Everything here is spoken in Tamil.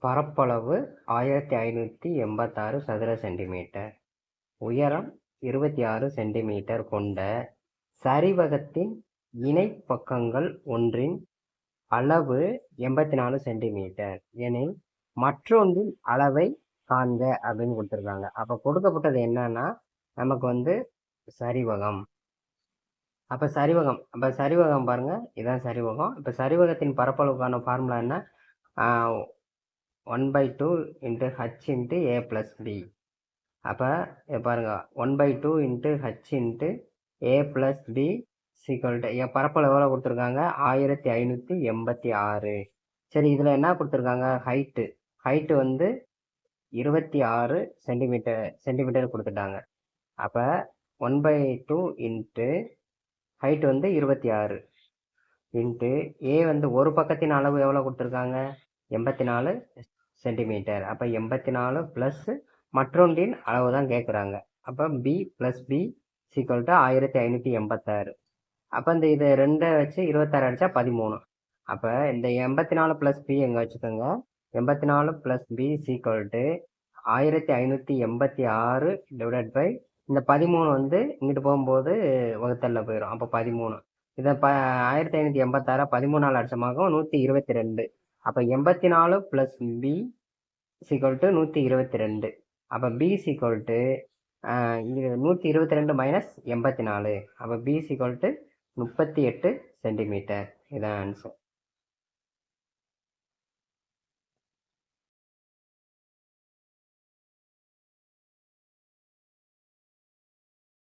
பரப்பளவு 1586 சதுர சென்டிமீட்டர், உயரம் 26 சென்டிமீட்டர் கொண்ட சரிவகத்தின் இணைப்பக்கங்கள் ஒன்றின் அளவு 84 சென்டிமீட்டர் எனில் மற்றொன்றின் அளவை காண்க அப்படின்னு கொடுத்துருக்காங்க. அப்போ கொடுக்கப்பட்டது என்னன்னா நமக்கு சரிவகம். அப்போ சரிவகம் பாருங்க, இதுதான் சரிவகம். இப்போ சரிவகத்தின் பரப்பளவுக்கான ஃபார்முலா என்ன? 1/2 × h × a + b. அப்போ பாருங்க, 1/2 × h × a + b பரப்பளவு எவ்வளோ கொடுத்துருக்காங்க? 1586. சரி, இதில் என்ன கொடுத்துருக்காங்க? ஹைட்டு 26 சென்டிமீட்டர் கொடுத்துட்டாங்க. அப்போ 1/2 × ஹைட் 26 இன்ட்டு ஏ ஒரு பக்கத்தின் அளவு எவ்வளோ கொடுத்துருக்காங்க? 84 சென்டிமீட்டர். அப்போ 84 ப்ளஸ் மற்றொன்றின் அளவு தான் கேட்குறாங்க. அப்போ b + b = 1586. அப்போ இது 2 வச்சு 26 அடித்தா 13. அப்போ இந்த 84 + b எங்கே வச்சுக்கோங்க? 84 + b = 1586 / இந்த 13 இங்கிட்டு போகும்போது வகுத்தலில் போயிடும். அப்போ 13. இதை 1586 13 அடிச்சமாகும் 122. அப்போ 84 + b = 122. அப்போ b = 122 - 84. அப்போ b = 38 சென்டிமீட்டர். இதான் ஆன்சர்.